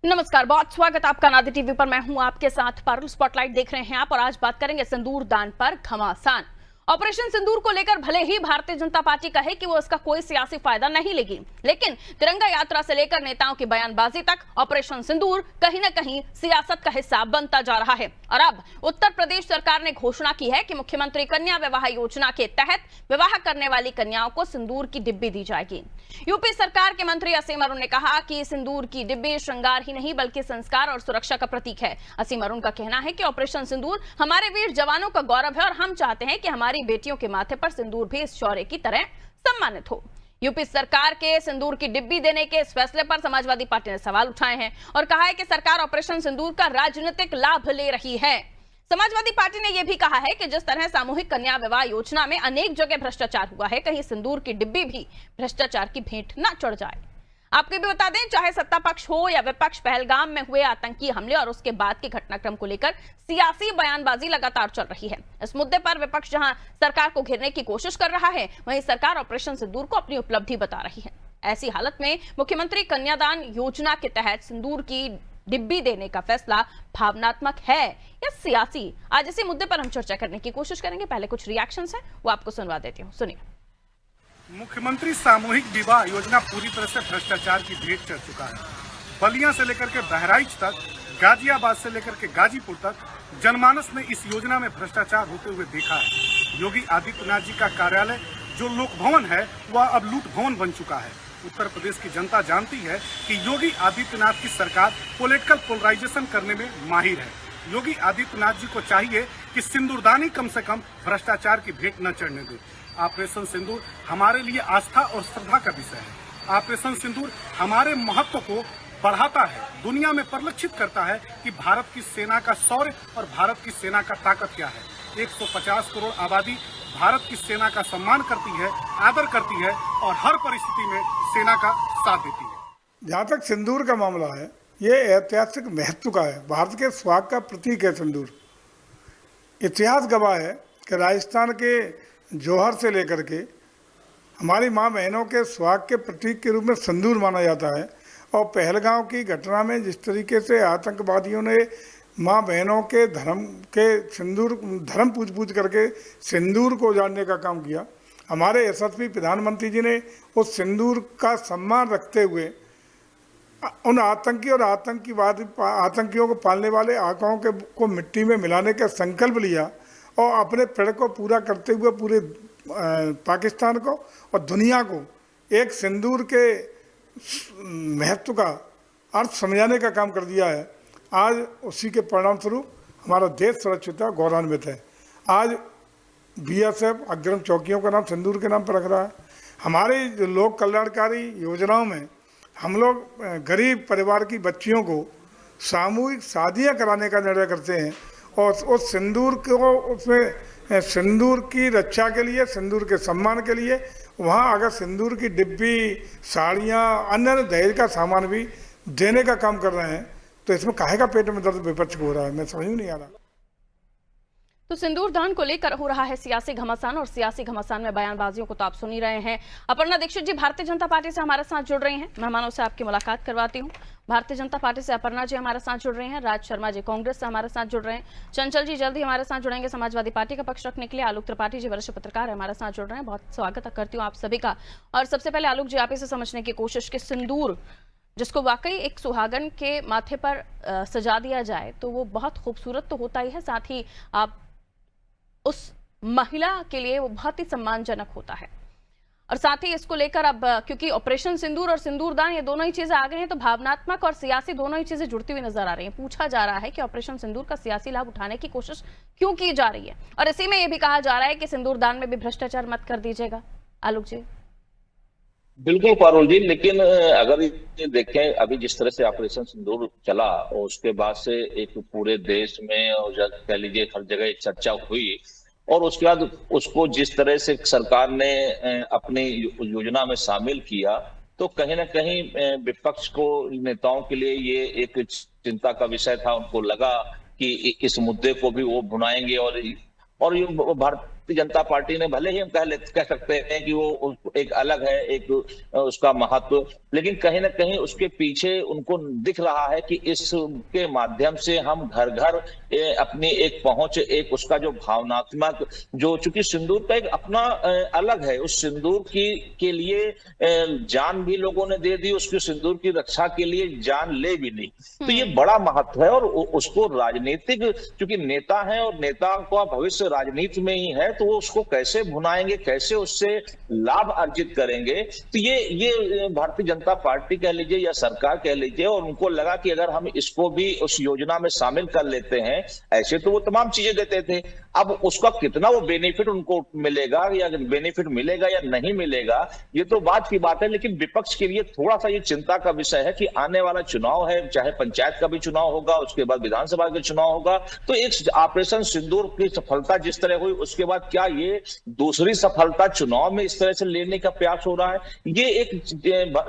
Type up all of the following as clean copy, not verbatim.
नमस्कार, बहुत स्वागत आपका नादी टीवी पर। मैं हूं आपके साथ पारुल। स्पॉटलाइट देख रहे हैं आप और आज बात करेंगे सिंदूर दान पर घमासान। ऑपरेशन सिंदूर को लेकर भले ही भारतीय जनता पार्टी कहे कि वो इसका कोई सियासी फायदा नहीं लेगी, लेकिन तिरंगा यात्रा से लेकर नेताओं की बयानबाजी तक ऑपरेशन सिंदूर कहीं न कहीं सियासत का हिस्सा बनता जा रहा है। और अब उत्तर प्रदेश सरकार ने घोषणा की है कि मुख्यमंत्री कन्या विवाह योजना के तहत विवाह करने वाली कन्याओं को सिंदूर की डिब्बी दी जाएगी। यूपी सरकार के मंत्री असीम अरुण ने कहा कि सिंदूर की डिब्बी श्रृंगार ही नहीं बल्कि संस्कार और सुरक्षा का प्रतीक है। असीम अरुण का कहना है कि ऑपरेशन सिंदूर हमारे वीर जवानों का गौरव है और हम चाहते हैं कि हमारी बेटियों के माथे पर सिंदूर भी इस शौर्य की तरह सम्मानित हो। यूपी सरकार के सिंदूर की डिब्बी देने के इस फैसले पर समाजवादी पार्टी ने सवाल उठाए हैं और कहा है कि सरकार ऑपरेशन सिंदूर का राजनीतिक लाभ ले रही है। समाजवादी पार्टी ने यह भी कहा है कि जिस तरह सामूहिक कन्या विवाह योजना में अनेक जगह भ्रष्टाचार हुआ है, कहीं सिंदूर की डिब्बी भी भ्रष्टाचार की भेंट न चढ़ जाए। आपको भी बता दें, चाहे सत्ता पक्ष हो या विपक्ष, पहलगाम में हुए आतंकी हमले और उसके बाद के घटनाक्रम को लेकर सियासी बयानबाजी लगातार चल रही है। इस मुद्दे पर विपक्ष जहां सरकार को घेरने की कोशिश कर रहा है, वहीं सरकार ऑपरेशन सिंदूर को अपनी उपलब्धि बता रही है। ऐसी हालत में मुख्यमंत्री कन्यादान योजना के तहत सिंदूर की डिब्बी देने का फैसला भावनात्मक है या सियासी, आज इसी मुद्दे पर हम चर्चा करने की कोशिश करेंगे। पहले कुछ रिएक्शंस हैं, वो आपको सुनवा देती हूँ, सुनिए। मुख्यमंत्री सामूहिक विवाह योजना पूरी तरह से भ्रष्टाचार की भेंट चढ़ चुका है। बलिया से लेकर के बहराइच तक, गाजियाबाद से लेकर के गाजीपुर तक जनमानस ने इस योजना में भ्रष्टाचार होते हुए देखा है। योगी आदित्यनाथ जी का कार्यालय जो लोक भवन है वह अब लूट भवन बन चुका है। उत्तर प्रदेश की जनता जानती है कि योगी आदित्यनाथ की सरकार पॉलिटिकल पोलराइजेशन करने में माहिर है। योगी आदित्यनाथ जी को चाहिए कि सिंदूरदानी कम से कम भ्रष्टाचार की भेंट न चढ़ने दे। ऑपरेशन सिंदूर हमारे लिए आस्था और श्रद्धा का विषय है। ऑपरेशन सिंदूर हमारे महत्व को बढ़ाता है, दुनिया में परिलक्षित करता है कि भारत की सेना का शौर्य और भारत की सेना का ताकत क्या है। 150 करोड़ आबादी भारत की सेना का सम्मान करती है, आदर करती है और हर परिस्थिति में सेना का साथ देती है। जहाँ तक सिंदूर का मामला है, ये ऐतिहासिक महत्व का है। भारत के स्वाग का प्रतीक है सिंदूर। इतिहास गवाह है कि राजस्थान के जौहर से लेकर के हमारी माँ बहनों के स्वाग के प्रतीक के रूप में सिंदूर माना जाता है। और पहलगांव की घटना में जिस तरीके से आतंकवादियों ने माँ बहनों के धर्म पूछ करके सिंदूर को उजाड़ने का काम किया, हमारे यशस्वी प्रधानमंत्री जी ने उस सिंदूर का सम्मान रखते हुए उन आतंकी और आतंकियों को पालने वाले आकाओं को मिट्टी में मिलाने का संकल्प लिया और अपने प्रण को पूरा करते हुए पूरे पाकिस्तान को और दुनिया को एक सिंदूर के महत्व का अर्थ समझाने का काम कर दिया है। आज उसी के परिणाम स्वरूप हमारा देश सुरक्षित है, गौरवान्वित है। आज BSF अग्रिम चौकियों का नाम सिंदूर के नाम पर रख रहा है। हमारे जो लोक कल्याणकारी योजनाओं में हम लोग गरीब परिवार की बच्चियों को सामूहिक शादियां कराने का निर्णय करते हैं और उस सिंदूर को, उसमें सिंदूर की रक्षा के लिए, सिंदूर के सम्मान के लिए वहाँ अगर सिंदूर की डिब्बी, साड़ियाँ, अन्य दहेज का सामान भी देने का काम कर रहे हैं, तो इसमें काहे का पेट में दर्द विपक्ष को हो रहा है, मैं समझ नहीं आ रहा। तो सिंदूर दान को लेकर हो रहा है सियासी घमासान और सियासी घमासान में बयानबाजियों को तो आप सुन ही रहे हैं। अपर्णा दीक्षित जी भारतीय जनता पार्टी से हमारे साथ जुड़ रही हैं, मेहमानों से आपकी मुलाकात करवाती हूं। भारतीय जनता पार्टी से अपर्णा जी हमारे साथ जुड़ रहे हैं, राज शर्मा जी कांग्रेस से हमारे साथ जुड़ रहे हैं, चंचल जी जल्द ही हमारे साथ जुड़ेंगे समाजवादी पार्टी का पक्ष रखने के लिए, आलोक त्रिपाठी जी वरिष्ठ पत्रकार हमारे साथ जुड़ रहे हैं। बहुत स्वागत करती हूँ आप सभी का। और सबसे पहले आलोक जी, आप इसे समझने की कोशिश कि सिंदूर जिसको वाकई एक सुहागन के माथे पर सजा दिया जाए तो वो बहुत खूबसूरत तो होता ही है, साथ ही आप उस महिला के लिए वो बहुत ही सम्मानजनक होता है। और साथ ही इसको लेकर अब क्योंकि ऑपरेशन सिंदूर और सिंदूर दान ये दोनों ही चीजें आ गई हैं, तो भावनात्मक और सियासी दोनों ही चीजें जुड़ती हुई नजर आ रही हैं। पूछा जा रहा है कि ऑपरेशन सिंदूर का सियासी लाभ उठाने की कोशिश क्यों की जा रही है, और इसी में यह भी कहा जा रहा है कि सिंदूर दान में भी भ्रष्टाचार मत कर दीजिएगा। आलोक जी। बिल्कुल पारुल जी, लेकिन अगर ये देखें अभी जिस तरह से ऑपरेशन सिंदूर चला और उसके बाद से एक पूरे देश में और कह लीजिए हर जगह एक चर्चा हुई और उसके बाद उसको जिस तरह से सरकार ने अपनी योजना में शामिल किया, तो कहीं ना कहीं विपक्ष को, नेताओं के लिए ये एक चिंता का विषय था। उनको लगा कि इस मुद्दे को भी वो भुनाएंगे और भारत भारतीय जनता पार्टी ने, भले ही हम कह सकते हैं कि वो एक अलग है, एक उसका महत्व, लेकिन कहीं ना कहीं उसके पीछे उनको दिख रहा है कि इसके माध्यम से हम घर घर अपनी एक पहुंच, एक उसका जो भावनात्मक, जो चूंकि सिंदूर का एक अपना अलग है, उस सिंदूर के लिए जान भी लोगों ने दे दी, उसके सिंदूर की रक्षा के लिए जान ले भी ली। तो ये बड़ा महत्व है और उसको राजनीतिक, चूंकि नेता है और नेता का भविष्य राजनीति में ही है, तो वो उसको कैसे भुनाएंगे, कैसे उससे लाभ अर्जित करेंगे। तो ये भारतीय जनता पार्टी कह लीजिए या सरकार कह लीजिए, और उनको लगा कि अगर हम इसको भी उस योजना में शामिल कर लेते हैं, ऐसे तो वो तमाम चीजें देते थे, अब उसका कितना वो बेनिफिट उनको मिलेगा, या बेनिफिट मिलेगा या नहीं मिलेगा, ये तो बात की बात है। लेकिन विपक्ष के लिए थोड़ा सा ये चिंता का विषय है कि आने वाला चुनाव है, चाहे पंचायत का भी चुनाव होगा, उसके बाद विधानसभा का चुनाव होगा, तो एक ऑपरेशन सिंदूर की सफलता जिस तरह हुई, उसके बाद क्या ये दूसरी सफलता चुनाव में इस तरह से लेने का प्रयास हो रहा है, ये एक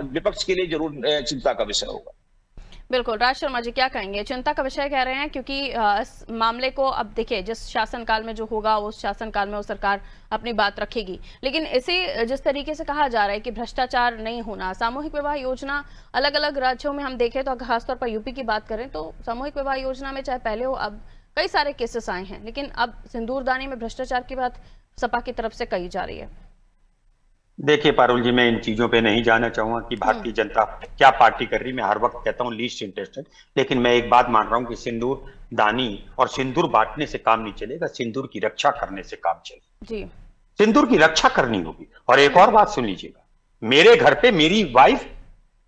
विपक्ष के लिए जरूर चिंता का विषय होगा। बिल्कुल, राज शर्मा जी क्या कहेंगे? चिंता का विषय कह रहे हैं क्योंकि इस मामले को अब देखिए, जिस शासनकाल में जो होगा उस शासनकाल में वो सरकार अपनी बात रखेगी, लेकिन इसे जिस तरीके से कहा जा रहा है कि भ्रष्टाचार नहीं होना, सामूहिक विवाह योजना अलग अलग राज्यों में हम देखें तो खासतौर पर यूपी की बात करें तो सामूहिक विवाह योजना में चाहे पहले हो, अब कई सारे केसेस आए हैं, लेकिन अब सिंदूरदानी में भ्रष्टाचार की बात सपा की तरफ से कही जा रही है। देखिए पारुल जी, मैं इन चीजों पे नहीं जाना चाहूंगा कि भारतीय जनता क्या पार्टी कर रही, मैं हर वक्त कहता हूं लीस्ट इंटरेस्टेड, लेकिन मैं एक बात मान रहा हूं कि सिंदूर दानी और सिंदूर बांटने से काम नहीं चलेगा, सिंदूर की रक्षा करने से काम चलेगा जी। सिंदूर की रक्षा करनी होगी। और एक और बात सुन लीजिएगा, मेरे घर पे मेरी वाइफ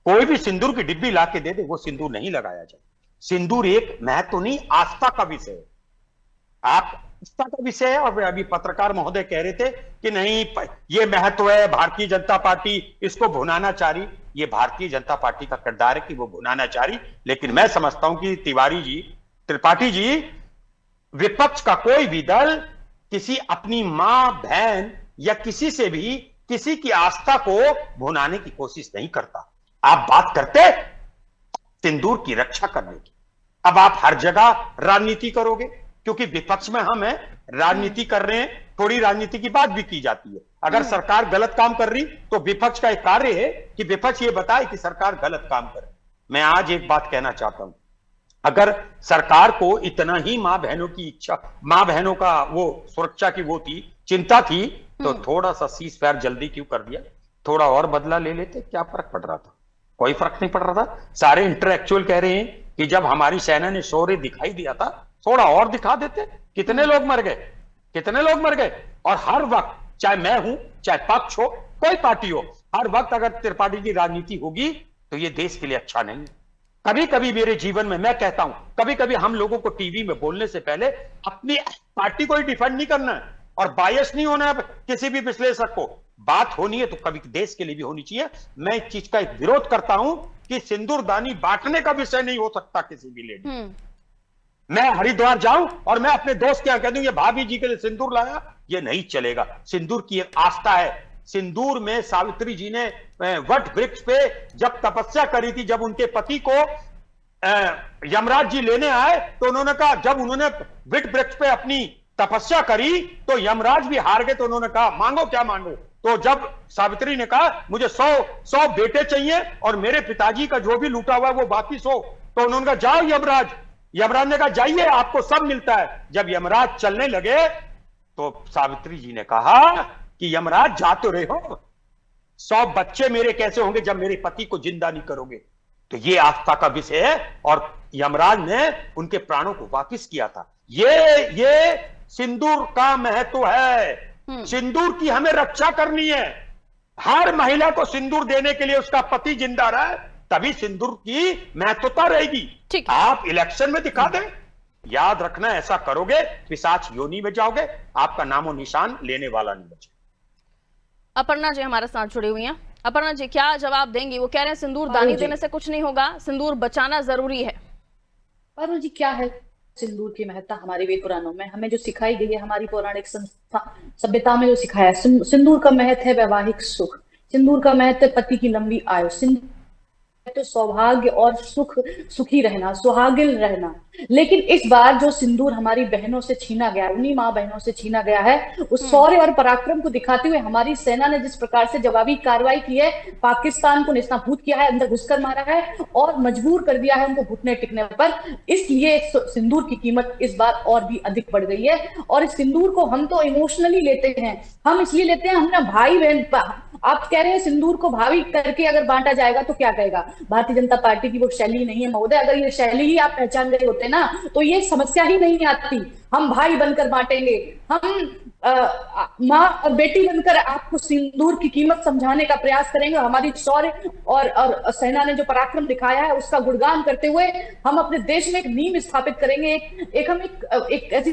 कोई भी सिंदूर की डिब्बी ला के दे दे, वो सिंदूर नहीं लगाया जाए। सिंदूर एक महत्व नहीं, आस्था का विषय है, आप आस्था का विषय है। और अभी पत्रकार महोदय कह रहे थे कि नहीं ये महत्व है, भारतीय जनता पार्टी इसको भुनाना चाह रही, ये भारतीय जनता पार्टी का किरदार है कि वो भुनाना चाह रही, लेकिन मैं समझता हूं कि त्रिपाठी जी, विपक्ष का कोई भी दल किसी अपनी मां बहन या किसी से भी किसी की आस्था को भुनाने की कोशिश नहीं करता। आप बात करते सिंदूर की रक्षा करने की, अब आप हर जगह राजनीति करोगे, क्योंकि विपक्ष में हम हैं, राजनीति कर रहे हैं, थोड़ी राजनीति की बात भी की जाती है। अगर सरकार गलत काम कर रही तो विपक्ष का एक कार्य है कि विपक्ष ये बताए कि सरकार गलत काम करे। मैं आज एक बात कहना चाहता हूं, अगर सरकार को इतना ही मां बहनों की इच्छा, मां बहनों का वो सुरक्षा की वो थी, चिंता थी, तो थोड़ा सा सीज फायर जल्दी क्यों कर दिया, थोड़ा और बदला ले लेते, क्या फर्क पड़ रहा था? कोई फर्क नहीं पड़ रहा था। सारे इंटेलेक्चुअल कह रहे हैं कि जब हमारी सेना ने शौर्य दिखाई दिया था, थोड़ा और दिखा देते। कितने लोग मर गए, और हर वक्त, चाहे मैं हूं चाहे पक्ष हो, कोई पार्टी हो, हर वक्त अगर त्रिपाठी की राजनीति होगी तो ये देश के लिए अच्छा नहीं है। कभी कभी मेरे जीवन में मैं कहता हूं, कभी कभी हम लोगों को टीवी में बोलने से पहले अपनी पार्टी को ही डिफेंड नहीं करना है और बायस नहीं होना है किसी भी विश्लेषक को। बात होनी है तो कभी देश के लिए भी होनी चाहिए। मैं इस चीज का एक विरोध करता हूं कि सिंदूरदानी बांटने का विषय नहीं हो सकता किसी भी लेडी। मैं हरिद्वार जाऊं और मैं अपने दोस्त क्या कह दूं ये भाभी जी के लिए सिंदूर लाया, ये नहीं चलेगा। सिंदूर की एक आस्था है। सिंदूर में सावित्री जी ने वट वृक्ष पे जब तपस्या करी थी, जब उनके पति को यमराज जी लेने आए तो उन्होंने कहा, जब उन्होंने वट वृक्ष पे अपनी तपस्या करी तो यमराज भी हार गए, तो उन्होंने कहा मांगो क्या मांगो। तो जब सावित्री ने कहा मुझे 100 बेटे चाहिए और मेरे पिताजी का जो भी लूटा हुआ है वो वापिस हो, तो उन्होंने कहा जाओ यमराज। यमराज ने कहा जाइए आपको सब मिलता है। जब यमराज चलने लगे तो सावित्री जी ने कहा कि यमराज जा तो रहे हो, 100 बच्चे मेरे कैसे होंगे जब मेरे पति को जिंदा नहीं करोगे। तो ये आस्था का विषय है और यमराज ने उनके प्राणों को वापिस किया था। ये सिंदूर का महत्व है। सिंदूर की हमें रक्षा करनी है। हर महिला को सिंदूर देने के लिए उसका पति जिंदा रहे, तभी सिंदूर की महत्वता रहेगी। आप इलेक्शन में दिखा दें, याद रखना ऐसा करोगे पिशाच योनि में जाओगे, आपका नामो निशान लेने वाला नहीं बचे। अपर्णा जी हमारे साथ जुड़ी हुई हैं। अपर्णा जी क्या जवाब देंगी? वो कह रहे हैं सिंदूर दानी देने से कुछ नहीं होगा, सिंदूर बचाना जरूरी है। पारुल जी क्या है सिंदूर की महत्ता? हमारे वेद पुराणों में हमें जो सिखाई गई है, हमारी पौराणिक सभ्यता में जो सिखाया है, सिंदूर का महत्व है वैवाहिक सुख, सिंदूर का महत्व है पति की लंबी आयु, सिंदूर तो सौभाग्य और सुखी रहना, सुहागिन रहना। लेकिन इस बार जो सिंदूर हमारी बहनों से छीना गया, उन्हीं माँ बहनों से छीना गया है, उस शौर्य और पराक्रम को दिखाते हुए हमारी सेना ने जिस प्रकार से जवाबी कार्रवाई की है, पाकिस्तान को नेस्तनाबूद किया है, अंदर घुसकर मारा है और मजबूर कर दिया है उनको घुटने टिकने पर, इसलिए सिंदूर की कीमत इस बार और भी अधिक बढ़ गई है। और इस सिंदूर को हम तो इमोशनली लेते हैं, हम इसलिए लेते हैं, हम ना भाई बहन, आप कह रहे हैं सिंदूर को भावी करके अगर बांटा जाएगा तो क्या कहेगा? भारतीय जनता पार्टी की वो शैली नहीं है महोदय। अगर ये शैली ही आप पहचान गए होते ना तो ये समस्या ही नहीं आती। हम भाई बनकर बांटेंगे, हम माँ और बेटी बनकर आपको सिंदूर की कीमत समझाने का प्रयास करेंगे। हमारी शौर्य और सेना ने जो पराक्रम दिखाया है उसका गुणगान करते हुए हम अपने देश में एक नींव स्थापित करेंगे। हम एक ऐसी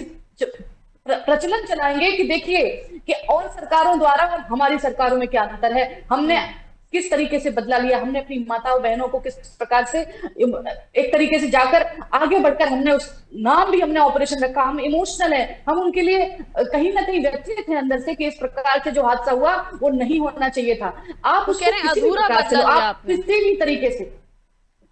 प्रचलन चलाएंगे कि देखिए कि और सरकारों द्वारा और हमारी सरकारों में क्या अंतर है, हमने किस तरीके से बदला लिया, हमने अपनी माताओं बहनों को किस प्रकार से एक तरीके से जाकर आगे बढ़कर हमने उस नाम भी हमने ऑपरेशन रखा। हम इमोशनल है, हम उनके लिए कहीं ना कहीं व्यथित हैं अंदर से कि इस प्रकार से जो हादसा हुआ वो नहीं होना चाहिए था। आप उसको किसी भी प्रकार से, आप किसी भी तरीके से,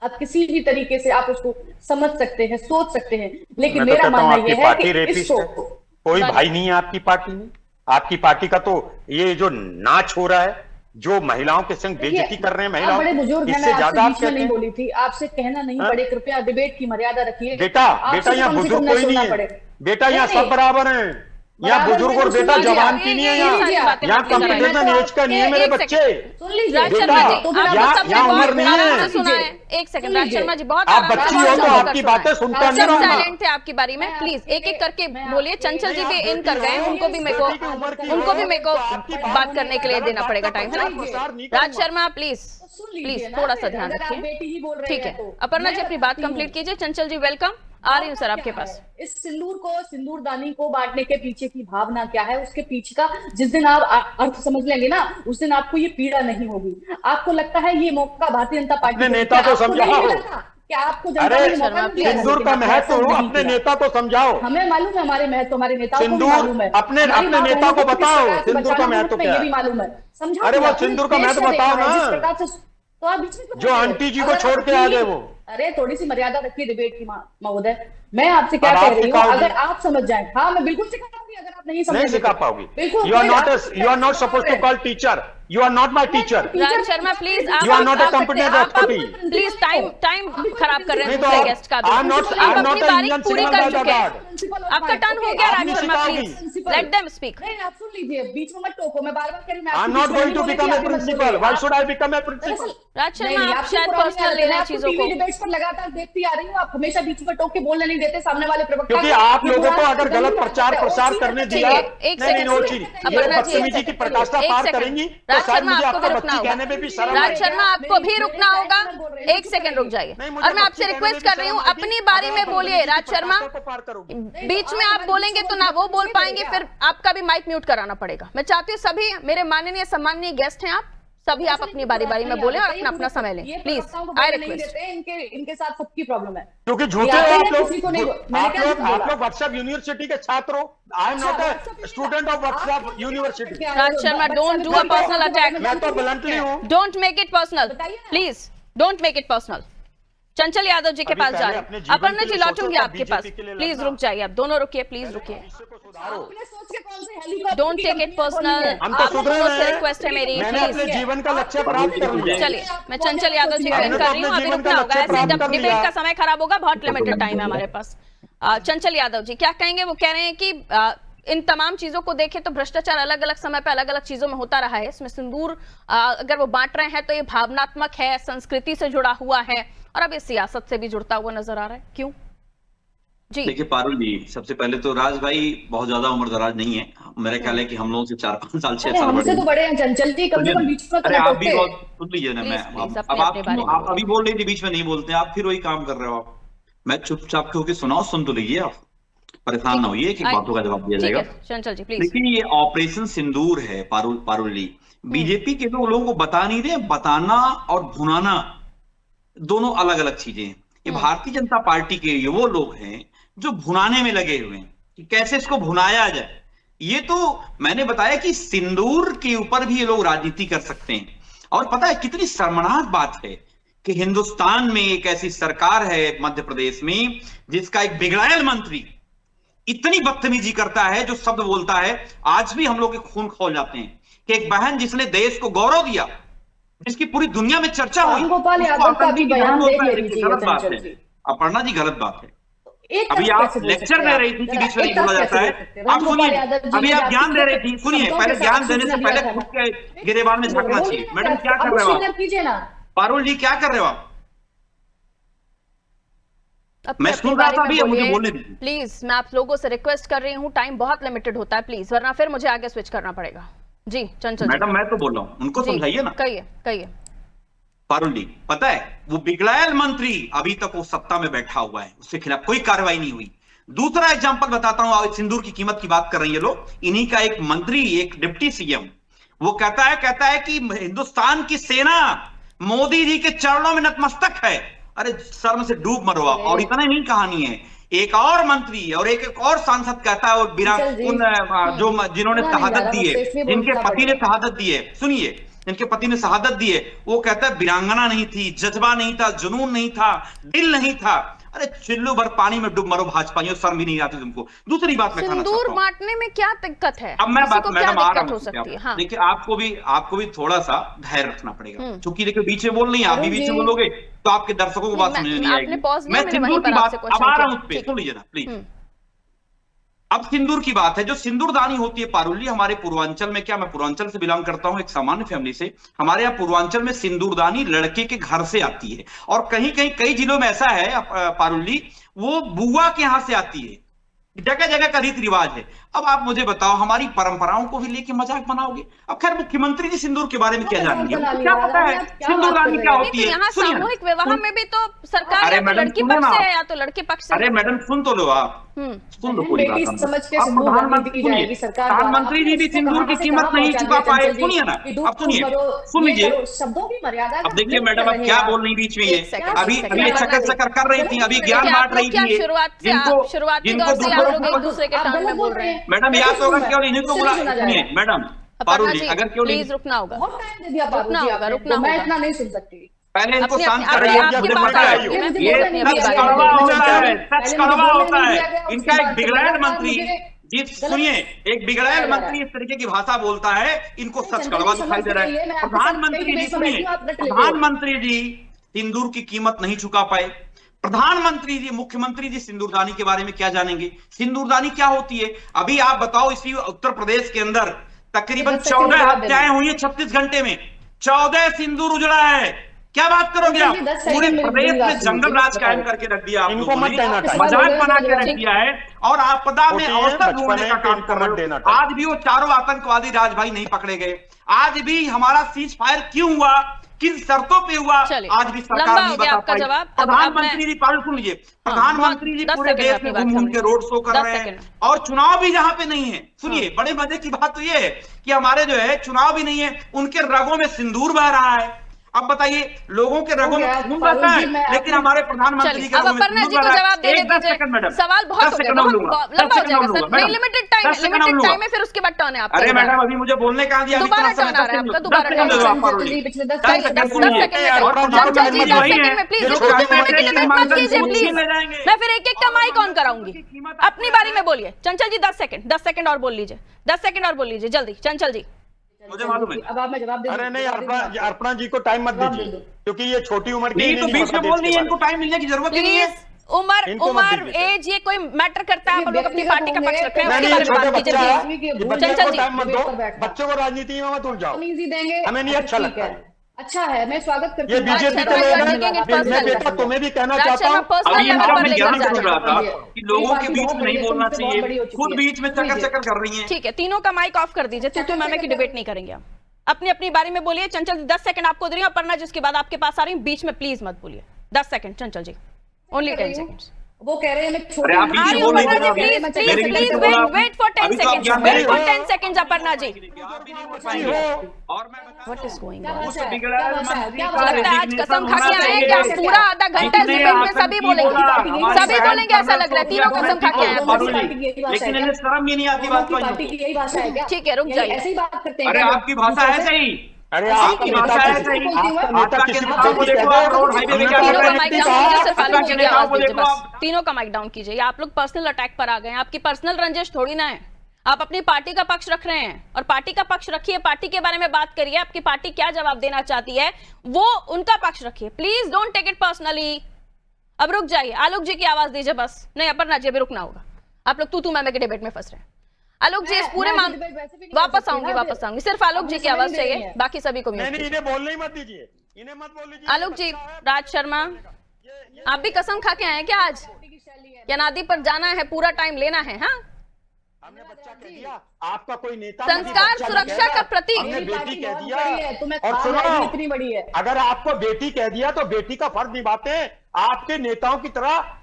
आप किसी भी तरीके से आप उसको समझ सकते हैं, सोच सकते हैं, लेकिन मेरा मानना यह है कि इसको कोई भाई नहीं है आपकी पार्टी में। आपकी पार्टी का तो ये जो नाच हो रहा है, जो महिलाओं के संग बेइज्जती कर रहे हैं महिलाओं, बड़े बुजुर्ग हैं, इससे ज्यादा आप नहीं बोली थी, आपसे कहना नहीं पड़े, कृपया डिबेट की मर्यादा रखिए। बेटा यहाँ बुजुर्ग कोई नहीं है बेटा, यहाँ सब बराबर हैं। यहाँ बुजुर्ग और बेटा जवान की नहीं है, यहाँ कंपटीशन एज का नहीं है मेरे बच्चे। यहाँ उम्र नहीं है। एक सेकंड राज शर्मा जी, बहुत आप बच्ची हो तो आपकी बातें सुनता नहीं रहूंगा। साइलेंट थे आपकी बारी में, प्लीज एक एक करके बोलिए। चंचल जी भी इन कर गए, उनको भी मेरे को बात करने के लिए देना पड़ेगा टाइम, है ना? राज शर्मा प्लीज थोड़ा सा ध्यान रखिए, ठीक है? अपर्णा जी अपनी बात कंप्लीट कीजिए। चंचल जी वेलकम, आ रही हूँ सर आपके पास। इस सिंदूरदानी को बांटने के पीछे की भावना क्या है, उसके पीछे का जिस दिन आप अर्थ समझ लेंगे ना, उस दिन आपको ये पीड़ा नहीं होगी। आपको लगता है ये मौका भारतीय जनता पार्टी नेता को समझाओ, क्या आपको सिंदूर का महत्व अपने नेता को समझाओ। हमें मालूम है हमारे महत्व, हमारे नेताओं को मालूम है। अपने नेता को बताओ सिंदूर का महत्व क्या है, ये भी मालूम है। समझो, अरे वो सिंदूर का महत्व बताओ ना, तो आप बीच में जो आंटी जी को छोड़ के आ गए वो। अरे थोड़ी सी मर्यादा रखिए डिबेट की महोदय। मैं आपसे क्या कह रही हूँ, अगर आप समझ जाएं, हाँ मैं बिल्कुल सिखाऊंगी, अगर आप नहीं समझ सिखा पाओगी। You are not suppose to call teacher, you are not my teacher. Raj Sharma please, you are not a competent expertise. Please time खराब कर रहे हैं गेस्ट का। आप अपनी बारी पूरी कर चुके हैं, आपका टर्न हो गया। Raj Sharma please let them speak. आप सुन लीजिए, बीच में मत टोको, मैं बार-बार कह रही हूं, I am not going to become a principal, why should I become a principal? Raj Sharma आप शायद पर्सनल ले रहे हैं चीजों को। डिबेट्स पर लगातार देखती आ रही हूं, आप हमेशा बीच में टोक के बोलने नहीं देते सामने वाले प्रवक्ता को। क्योंकि आप लोगों को अगर गलत प्रचार करने दिया, बदतमीजी जी की प्रकाष्ठा पार करेंगी तो शायद मुझे आपका बच्ची कहने में भी शर्म आएगी। राज शर्मा आपको भी रुकना होगा, एक सेकंड रुक जाइए। और मैं आपसे रिक्वेस्ट कर रही हूँ अपनी बारी में बोलिए। राज शर्मा बीच में आप बोलेंगे तो ना वो बोल पाएंगे, फिर आपका भी माइक म्यूट कराना पड़ेगा। मैं चाहती हूँ सभी मेरे माननीय सम्माननीय गेस्ट हैं, आप सभी आप अपनी बारी में बोलें और अपना समय लें प्लीज। I request. इनके साथ सबकी प्रॉब्लम है क्योंकि झूठे हो आप लोग व्हाट्सएप यूनिवर्सिटी के छात्र हो। आई am not a student of WhatsApp university. Raj Sharma don't do a personal attack. मैं तो ब्लंटली हूँ, don't make it personal please, don't make it personal. चंचल यादव जी के पास जा रहे हैं। अपर्णा जी लौटूंगी आपके पास, प्लीज रुक जाइए, आप दोनों रुकिए, प्लीज रुकिए। डोंट टेक इट पर्सनल, आपसे रिक्वेस्ट है मेरी, प्लीज। जीवन का लक्ष्य प्राप्त कर लिया। चलिए मैं चंचल यादव जी को कर रही हूँ, अभी रुकना होगा, ऐसे जब डिबेट का समय खराब होगा, बहुत लिमिटेड टाइम है हमारे पास। चंचल यादव जी क्या कहेंगे? वो कह रहे हैं कि इन तमाम चीजों को देखें तो भ्रष्टाचार अलग अलग समय पे अलग अलग चीजों में होता रहा है। इसमें सिंदूर अगर वो बांट रहे हैं तो ये भावनात्मक है, संस्कृति से जुड़ा हुआ है, और अब ये सियासत से भी जुड़ता हुआ नजर आ रहा है, क्यों? जी देखिए पारुल जी, सबसे पहले तो राज भाई बहुत ज्यादा उम्र दराज नहीं है, मेरा ख्याल है कि हम लोगों से 4-5 साल 6 साल हमसे तो बड़े हैं। चंचल जी कम से कम बीच में, अरे आप भी बहुत सुन लीजिए ना, मैं अब आप अभी बोल रही थी, बीच में नहीं बोलते आप, फिर वही काम कर रहे हो आप। मैं चुपचाप होकर सुनाओ, सुन तो लीजिए, आप परेशान ना होइए कि बातों का जवाब दिया जाएगा। चंचल जी प्लीज। देखिए ये ऑपरेशन सिंदूर है पारुल जी, बीजेपी के तो लोगों को बता नहीं रहे, बताना और भुनाना दोनों अलग अलग चीजें हैं। ये भारतीय जनता पार्टी के ये वो लोग हैं जो भुनाने में लगे हुए हैं कि कैसे इसको भुनाया जाए। ये तो मैंने बताया कि सिंदूर के ऊपर भी ये लोग राजनीति कर सकते हैं। और पता है कितनी शर्मनाक बात है कि हिंदुस्तान में एक ऐसी सरकार है मध्य प्रदेश में जिसका एक बिगड़ैल मंत्री इतनी बदतमीजी करता है, जो शब्द बोलता है आज भी हम लोग के खून खौल जाते हैं, कि एक बहन जिसने देश को गौरव दिया, जिसकी पूरी दुनिया में चर्चा हुई, रामगोपाल यादव का भी बयान देख लीजिए। गलत बात है अपर्णा जी, गलत बात है। अभी आप लेक्चर दे रही थी कि बीच में नहीं बोला जाता है। आप सुनिए, अभी आप ज्ञान दे रही थी, सुनिए, पहले ज्ञान देने से पहले खुद के गिरेबान में झांकना चाहिए। मैडम क्या कर रहे हो आप? पारुल जी क्या कर रहे हो आप? मैं सुन रहा था अभी, मुझे बोलने दीजिए प्लीज। मैं आप लोगों से रिक्वेस्ट कर रही हूँ, टाइम बहुत लिमिटेड होता है प्लीज, वरना फिर मुझे आगे स्विच करना पड़ेगा। जी चंचल मैडम, मैं तो बोल रहा हूँ, उनको समझाइए ना। कहिए कहिए। पारुल जी, पता है वो बिगड़ैल मंत्री अभी तक वो सत्ता में बैठा हुआ है, उसके खिलाफ कोई कार्रवाई नहीं हुई। दूसरा एग्जांपल बताता हूं, सिंदूर की कीमत की बात कर रही है लोग, इन्हीं का एक मंत्री, एक डिप्टी सीएम, वो कहता है कि हिंदुस्तान की सेना मोदी जी के चरणों में नतमस्तक है। अरे शर्म से डूब मरो। और इतना नहीं कहानी है, एक और मंत्री और एक और सांसद कहता है, और जो जिन्होंने शहादत दी है, जिनके पति ने शहादत दी है, सुनिए, जिनके पति ने शहादत दी है, वो कहता है वीरांगना नहीं थी, जज्बा नहीं था, जुनून नहीं था, दिल नहीं था। अरे चिल्लू भर पानी में डूब मरो भाजपाइयों, शर्म भी नहीं आती तुमको। दूसरी बात मैं कहना चाहता हूं, सिंदूर बांटने में क्या दिक्कत है? अब मैं बात मैडम आ रहा हूं। हाँ। देखिए, आपको भी थोड़ा सा धैर्य रखना पड़ेगा, क्योंकि देखिए बीच में बोल नहीं, आप भी बीच में बोलोगे तो आपके दर्शकों को बात समझ नहीं आएगी। मैं सिंदूर की बात अब आ रहा हूं, उस पर सुन लीजिए ना प्लीज। अब सिंदूर की बात है, जो सिंदूरदानी होती है पारुल जी, हमारे पूर्वांचल में, क्या मैं पूर्वांचल से बिलोंग करता हूं, एक सामान्य फैमिली से, हमारे यहाँ पूर्वांचल में सिंदूरदानी लड़के के घर से आती है, और कहीं कहीं कई जिलों में ऐसा है पारुल जी, वो बुआ के यहां से आती है। जगह जगह का रीति रिवाज है। अब आप मुझे बताओ, हमारी परंपराओं को भी लेके मजाक बनाओगे? अब खैर, मुख्यमंत्री जी सिंदूर के बारे में क्या जानेंगे, क्या पता है सिंदूरदानी क्या होती है? यहाँ सामूहिक विवाह में भी तो सरकार या तो लड़की पक्ष से है या तो लड़के पक्ष से। अरे मैडम सुन तो लो, आप सुन लो पूरी बात। प्रधानमंत्री जी भी सिंदूर की कीमत नहीं चुका पाए। सुनिए ना, अब सुन लीजिए, शब्दों की मर्यादा। अब देखिए मैडम, अब क्या बोल रही बीच में ये, अभी चक्कर कर रही थी, अभी ज्ञान बांट रही थी, शुरुआती दौर से आप लोग एक दूसरे के टर्न में बोल रहे हैं। मैडम याद होगा, केवल इन्हीं को बुला, सुनिए मैडम पारुल जी, अगर केवल प्लीज रुकना होगा, मैं इतना नहीं सुन सकती। पहले इनको शांत कराइए। ये सच कड़वा होता है, इनका एक बिगड़ैल मंत्री जी, सुनिए, एक बिगड़ैल मंत्री इस तरीके की भाषा बोलता है, इनको सच कड़वा दिखाई दे रहा है। प्रधानमंत्री जी, सुनिए, प्रधानमंत्री जी सिंदूर की कीमत नहीं चुका पाए। प्रधानमंत्री जी, मुख्यमंत्री जी सिंदूरदानी के बारे में क्या जानेंगे? सिंदूरदानी क्या होती है? अभी आप बताओ, इसी उत्तर प्रदेश के अंदर तकरीबन 14 हत्याएं हुई है 36 घंटे में, 14 सिंदूर उजड़ा है। क्या बात करोगे आप? पूरे प्रदेश में जंगल राज कायम करके रख दिया आप लोगों ने, मजाक बना के रख दिया है, और आपदा में अवसर ढूंढने का काम कर रहे हो। आज भी वो चारों आतंकवादी राज भाई नहीं पकड़े गए। आज भी हमारा सीज फायर क्यों हुआ, किन शर्तों पे हुआ, आज भी सरकार नहीं बता पाई। प्रधानमंत्री जी, पारुल सुन लीजिए, प्रधानमंत्री जी पूरे देश में घूम के रोड शो कर रहे हैं, और चुनाव भी जहां पे नहीं है। सुनिए, बड़े मजे की बात तो ये है कि हमारे जो है चुनाव भी नहीं है, उनके रगों में सिंदूर बह रहा है। अब बताइए, लोगों के रगों में खून बहता है, लेकिन हमारे प्रधानमंत्री के रगों में खून बह रहा है। एक 10 सेकंड मैडम, सवाल बहुत 10 सेकंड और लूंगा, 10 सेकंड और लूंगा मैडम, लिमिटेड टाइम है, फिर उसके बाद टर्न है आपका। अरे मैडम, अभी मुझे बोलने का दिया, दोबारा टर्न आ रहा है आपका, दोबारा टर्न। 10 सेकंड में प्लीज, मैं फिर एक का माइक ऑन कराऊंगी। अपनी बारी में बोलिए चंचल जी। 10 सेकंड और बोल लीजिए, 10 सेकंड और बोल लीजिए जल्दी चंचल जी। मुझे मालूम है। अब आप मैं जवाब दे। अरे नहीं, अर्पणा जी को टाइम मत दीजिए, क्योंकि ये छोटी उम्र की, तो बीच में बोल नहीं है, इनको टाइम मिलने की जरूरत नहीं है। उम्र एज ये कोई मैटर करता है? आप लोग अपनी पार्टी का पक्ष रख रहे हैं, उसके बारे में बात कीजिए। चंचल जी, बच्चों को राजनीति में मत उलझाओ, देंगे, हमें नहीं अच्छा लगता है। अच्छा है, मैं स्वागत करती हूँ। ये बीजेपी मैं बेटा तुम्हें भी कहना चाहता हूँ, अभी इनका मैं ज्ञान सुन रहा था कि लोगों के बीच में नहीं बोलना चाहिए, खुद बीच में चक्कर कर रही हैं। ठीक है, तीनों का माइक ऑफ कर दीजिए, तू मैं की डिबेट नहीं करेंगे। आप अपनी अपनी बारी में बोलिए। चंचल 10 सेकंड आपको दे रही हूँ, अपर्णा जिसके बाद आपके पास आ रही हूँ, बीच में प्लीज मत बोलिए। 10 सेकंड चंचल जी, ओनली 10 सेकंड्स। वो कह रहे हैं मैं छोटी, आप बीच में बोल नहीं रहे, please wait for 10 seconds Aparna ji. और मैं व्हाट इज गोइंग क्या ऑन? बात है? लगता है आज कसम खा के आए हैं क्या? पूरा आधा घंटा डिबेट में सभी बोलेंगे ऐसा लग रहा है। तीनों कसम खा के आए हैं, लेकिन इन्हें शर्म भी नहीं आती बात पार्टी की यही भाषा है क्या? ठीक है, रुक जाइए। ऐसे ही बात करते हैं। अरे आपकी भाषा है सही, अरे ऐसी आपका की नेता भाषा है किसी- सही। आपका नेता आपका किसी नेताओं को बेटी देखो, कहता है, रोड हाईवे में क्या हमने कर तीनों रहे का हैं? माइक बेटी डाउन कहा, कीजिए, सिर्फ आपका आलोक जी की नेताओं आवाज को दीजिए देखो बस। आप। तीनों का माइक डाउन कीजिए। आप लोग पर्सनल अटैक पर आ गए हैं। आपकी पर्सनल रंजिश थोड़ी ना है। आप अपनी पार्टी का पक्ष रख रहे हैं और पार्टी का पक्ष रखिए, पार्टी के बारे में बात करिए। आपकी पार्टी क्या जवाब देना चाहती है वो उनका पक्ष रखिए। Please don't take it personally. अब रुक जाइए, आलोक जी की आवाज दीजिए बस। नहीं, अपर्णा जी अभी रुकना होगा। आप लोग तू मैं के डिबेट में फंस रहे हैं। आलोक जी इस पूरे मैं डिबेट वैसे भी नहीं कर वापस सकती आऊंगी, ना, वापस आऊंगी। सिर्फ आलोक जी की हमें आवाज समझ नहीं चाहिए, है। बाकी सभी को नहीं म्यूट नहीं, कीजिए। इन्हें बोलने ही मत दीजिए, इन्हें मत बोल लीजिए। आलोक जी, राज शर्मा, आप भी कसम खा के आए क्या आज? क्या नादी पर जाना है, पूरा टाइम लेना है? हाँ, हमने बच्चा कह दिया, आपका कोई नेता संस्कार मुझे बच्चा सुरक्षा नहीं कह का रहा। प्रतीक। हमने मेरी बेटी पार्टी कह बहुत दिया। बड़ी है, तुम्हें और खान सुनो, आएगी, इतनी बड़ी है। अगर आपको बेटी कह दिया तो बेटी का फर्ज निभाते हैं। आपके नेताओं की तरह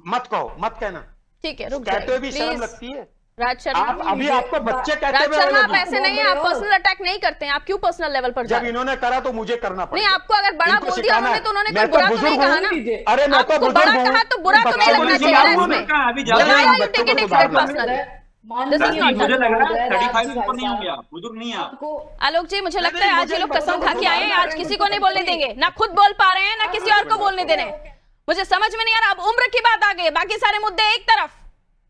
मत कहो, मत कहना। ठीक है, रुक कहते हुए भी जाइए शर्म प्लीज। लगती है। राज शर्मा, आप अभी आपको बच्चे कहते राज हुए शर्मा, आप लगी। ऐसे नहीं है, आप पर्सनल अटैक नहीं करते हैं। आप क्यों पर्सनल लेवल पर जा जब रहे हैं? इन्होंने करा तो मुझे करना पड़ा। नहीं, आपको अगर बड़ा इनको बोल दिया सिखाना उन्होंने है। तो उन्होंने मैं कोई बुरा तो बुजुर्ग नहीं कहा हूं। ना। अरे मैं तो आपको बुजुर्ग बड़ा हूं। कहा तो बुरा तो नहीं बच्चों को लगना नहीं चाहिए ना सिखाऊंगा इसमें। मैं। कहा, अभी Why ज्यादा are you बच्चों taking को it very सुधारना है। personally? माननीय This is not मुझे लग रहा है राज 35 जी भाई ऊपर नहीं होंगे साहब, आप, बुजुर्ग नहीं आप। आपको आलोक जी, मुझे लगता नहीं, है आज मुझे ये लोग बच्चों कसम को खा के आए हैं, आज सुधारना किसी को नहीं बोलने देंगे। ना खुद बोल पा रहे हैं, ना किसी और को बोलने दे रहे हैं। मुझे समझ में नहीं आ रहा। अब उम्र की बात आ गई है, बाकी सारे मुद्दे एक तरफ।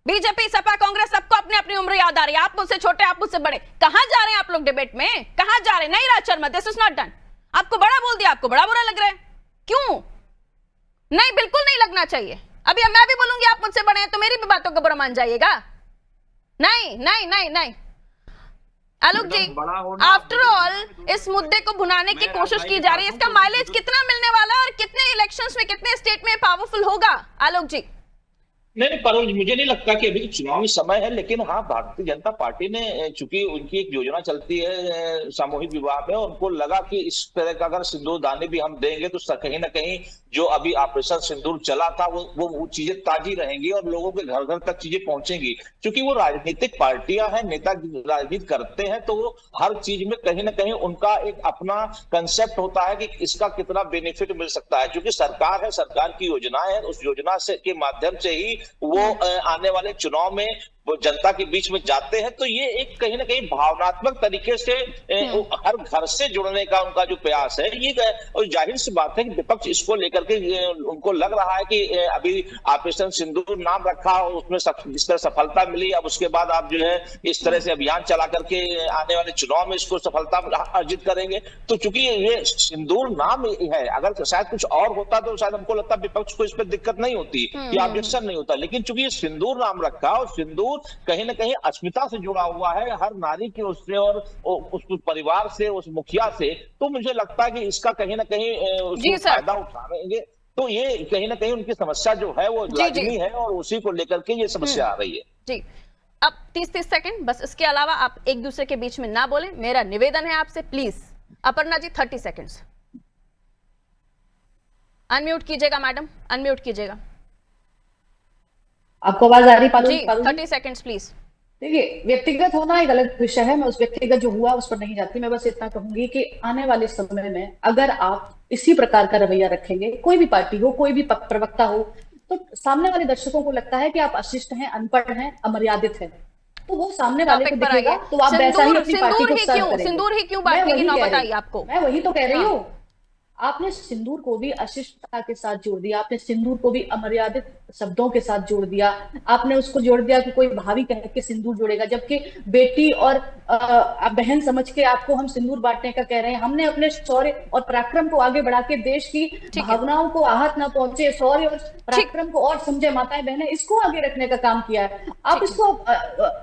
बीजेपी, सपा, कांग्रेस, सबको अपनी अपनी उम्र याद आ रही है। आप मुझसे छोटे, आप मुझसे बड़े। कहां जा रहे हैं आप लोग डिबेट में? कहां जा रहे हैं? नहीं Raj Sharma, this is not done. आपको बड़ा बोल दिया, आपको बड़ा बुरा लग रहा है। क्यों? नहीं, बिल्कुल नहीं लगना चाहिए। अभी मैं भी बोलूंगी आप मुझसे बड़े हैं तो मेरी भी बातों को बुरा मान जाइएगा। नहीं नहीं नहीं नहीं। आलोक जी, बड़ा होना- आफ्टर ऑल इस मुद्दे को भुनाने की कोशिश की जा रही है। इसका माइलेज कितना मिलने वाला है और कितने इलेक्शंस में, कितने स्टेट में पावरफुल होगा? आलोक जी, नहीं पारुल जी, मुझे नहीं लगता कि अभी चुनावी समय है, लेकिन हाँ, भारतीय जनता पार्टी ने, चूंकि उनकी एक योजना चलती है सामूहिक विवाह में, उनको लगा कि इस तरह का अगर सिंदूरदानी भी हम देंगे तो कहीं ना कहीं जो अभी ऑपरेशन सिंदूर चला था वो चीजें ताजी रहेंगी और लोगों के घर घर तक चीजें पहुंचेंगी। क्योंकि वो राजनीतिक पार्टियां हैं, नेता राजनीति करते हैं, तो वो हर चीज में कहीं ना कहीं उनका एक अपना कंसेप्ट होता है कि इसका कितना बेनिफिट मिल सकता है। क्योंकि सरकार है, सरकार की योजनाएं है, उस योजना से के माध्यम से ही वो आने वाले चुनाव में वो जनता के बीच में जाते हैं। तो ये एक कहीं ना कहीं भावनात्मक तरीके से हर घर से जुड़ने का उनका जो प्रयास है ये, और जाहिर सी बात है कि विपक्ष इसको लेकर के उनको लग रहा है कि अभी ऑपरेशन सिंदूर नाम रखा और उसमें जिस तरह सफलता मिली, अब उसके बाद आप जो है इस तरह से अभियान चला करके आने वाले चुनाव में इसको सफलता अर्जित करेंगे। तो चूंकि ये सिंदूर नाम है, अगर शायद कुछ और होता तो शायद हमको लगता विपक्ष को इस पर दिक्कत नहीं होती या ऑब्जेक्शन नहीं होता, लेकिन चूंकि ये सिंदूर नाम रखा और सिंदूर कहीं ना कहीं अस्मिता से जुड़ा हुआ है, हर नारी की उससे और उस परिवार से, उस मुखिया से, तो मुझे लगता है कि इसका कहीं ना कहीं उसको फायदा उठाएंगे। तो ये कहीं ना कहीं उनकी समस्या जो है वो लाजमी है और उसी को लेकर के ये समस्या आ रही है। जी, अब 30 सेकंड बस, इसके अलावा आप एक दूसरे के बीच में ना बोले, मेरा निवेदन है आपसे। Please Aparna ji 30 seconds. Unmute कीजिएगा मैडम, अनम्यूट कीजिएगा आपको आवाज आ रही जी। 30 सेकंड्स प्लीज। देखिए, व्यक्तिगत होना एक अलग विषय है, मैं उस व्यक्तिगत जो हुआ उस पर नहीं जाती। मैं बस इतना कहूंगी कि आने वाले समय में अगर आप इसी प्रकार का रवैया रखेंगे, कोई भी पार्टी हो, कोई भी प्रवक्ता हो, तो सामने वाले दर्शकों को लगता है कि आप अशिष्ट हैं, अनपढ़ हैं, अमर्यादित हैं, तो वो सामने वाले को दिखेगा, तो आप वैसा ही अपनी पार्टी को सर्व करेंगे। सिंदूर ही क्यों बांटने की नौबत आई आपको? मैं वही तो कह रही हूँ। आपने सिंदूर को भी अशिष्टता के साथ जोड़ दिया, आपने सिंदूर को भी अमर्यादित शब्दों के साथ जोड़ दिया, आपने उसको जोड़ दिया कि कोई भाभी कह के सिंदूर जोड़ेगा, जबकि बेटी और बहन समझ के आपको हम सिंदूर बांटने का कह रहे हैं। हमने अपने शौर्य और पराक्रम को आगे बढ़ा के देश की भावनाओं को आहत न पहुंचे, शौर्य और पराक्रम को और समझे माताएं बहनें, इसको आगे रखने का काम किया है। आप इसको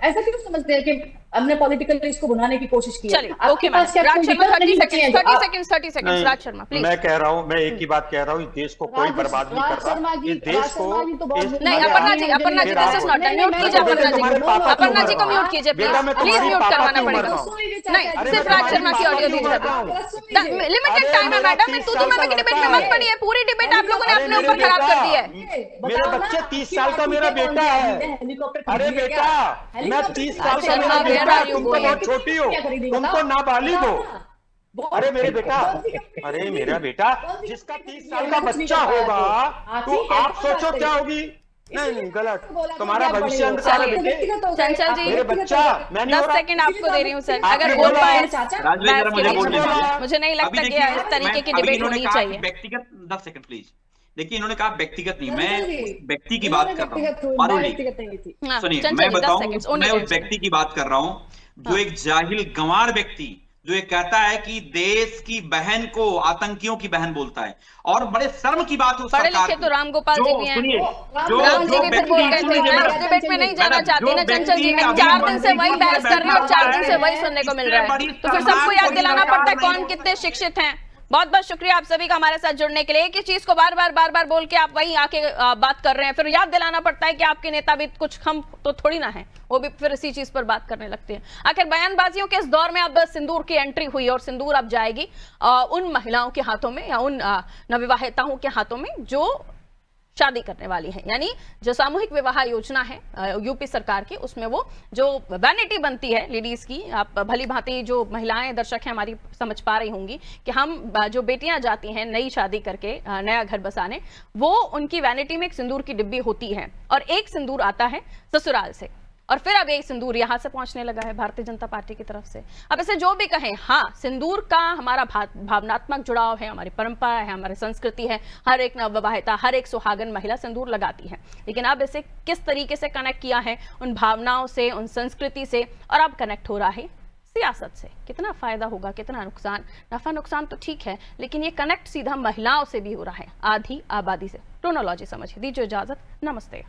ऐसा क्यों समझते हैं कि हमने पॉलिटिकली इसको बुलाने की कोशिश की है? आपके पास क्या कोई विकल्प नहीं बचे हैं? 30 सेकंड्स राज शर्मा प्लीज। मैं कह रहा हूं, मैं एक ही बात कह रहा हूं, इस देश को कोई बर्बाद नहीं कर रहा। इस देश को नहीं, Aparna ji this is not, mute कीजिए अपर्णा जी को, अपर्णा जी को म्यूट कीजिए प्लीज, प्लीज म्यूट करवाना पड़ेगा। नहीं, सिर्फ राज शर्मा की ऑडियो दीजिए। लिमिटेड टाइम है मैडम, मैं की डिबेट में मत पड़िए। पूरी डिबेट आप लोगों ने अपने ऊपर खराब कर दी है। मेरे बच्चे 30 साल का मेरा बेटा है। अरे बेटा, मैं 30 साल का मेरा बेटा, तुम तो बहुत छोटी हो, तुम तो नाबालिग हो। अरे मेरे बेटा, अरे मेरा बेटा जिसका 30 साल का बच्चा होगा, तो आप सोचो क्या होगी। नहीं गलत, बोला कि तुम्हारा आप बड़े भविष्य हो। अंधकार है आपके बेटे। व्यक्तिगत हो गए, चंचल आपके जी, मेरे व्यक्तिगत बच्चा, हो गए। मैं नहीं 10 हो रहा। सेकंड आपको दे रही हूँ सर, अगर आपने बोल बोला पाए है, चाचा। राजवीर बहस जरा के मुझे बीच बोलने में। दीजिए। मुझे नहीं अभी लगता कि देखिए, इस तरीके की अभी डिबेट इन्होंने होनी कहा चाहिए। कि व्यक्तिगत, 10 सेकंड प्लीज। देखिए इन्होंने कहा व्यक्तिगत नहीं, चंचल मैं जी, उस व्यक्ति की इन्होंने बात कर रहा व्यक्तिगत हूँ हुई, पारुल मैं जी। व्यक्तिगत नहीं थी। हाँ, सुनिए, चंचल मैं जी, 10 बताऊं, सेकंड्स, मैं only उस 10 व्यक्ति की बात कर रहा हूं जो हाँ। एक जाहिल गंवार व्यक्ति, जो ये कहता है कि देश की बहन को आतंकियों की बहन बोलता है, और बड़े शर्म की बात है उस पढ़े सरकार लिखे की। तो राम गोपाल जी भी हैं। सुनिए, राम जी भी फिर बोल गए थे। सुनिए मैं मैडम, उस डिबेट में नहीं जाना मैडम, चाहती ना जो चंचल जी, मैं व्यक्ति 4 अभी दिन से वही मंत्री बहस कर रही हूँ और 4 दिन से वही है, सुनने को मिल इससे रहा है। बड़ी तो फिर सबको समाज याद को दिलाना सरकार पड़ता है नहीं कौन हो कितने शिक्षित हैं। बहुत बहुत शुक्रिया आप सभी का हमारे साथ जुड़ने के लिए। एक ही चीज को बार बार बोल के आप वही आके बात कर रहे हैं, फिर याद दिलाना पड़ता है कि आपके नेता भी कुछ कम तो थोड़ी ना है, वो भी फिर इसी चीज पर बात करने लगते हैं। आखिर बयानबाजियों के इस दौर में अब सिंदूर की एंट्री हुई और सिंदूर अब जाएगी उन महिलाओं के हाथों में या उन नवविवाहिताओं के हाथों में जो शादी करने वाली है। यानी जो सामूहिक विवाह योजना है यूपी सरकार की, उसमें वो जो वैनिटी बनती है लेडीज की, आप भली भांति जो महिलाएं दर्शक हैं हमारी समझ पा रही होंगी कि हम जो बेटियां जाती हैं नई शादी करके नया घर बसाने, वो उनकी वैनिटी में एक सिंदूर की डिब्बी होती है और एक सिंदूर आता है ससुराल से और फिर अब एक सिंदूर यहां से पहुंचने लगा है भारतीय जनता पार्टी की तरफ से। अब इसे जो भी कहें, हाँ सिंदूर का हमारा भावनात्मक जुड़ाव है, हमारी परंपरा है, हमारी संस्कृति है, हर एक नवविवाहिता, हर एक सुहागन महिला सिंदूर लगाती है। लेकिन अब इसे किस तरीके से कनेक्ट किया है उन भावनाओं से, उन संस्कृति से, और अब कनेक्ट हो रहा है सियासत से। कितना फायदा होगा, कितना नुकसान, नफा नुकसान तो ठीक है, लेकिन ये कनेक्ट सीधा महिलाओं से भी हो रहा है, आधी आबादी से। टोनोलॉजी समझिए। दीजिए इजाजत, नमस्ते।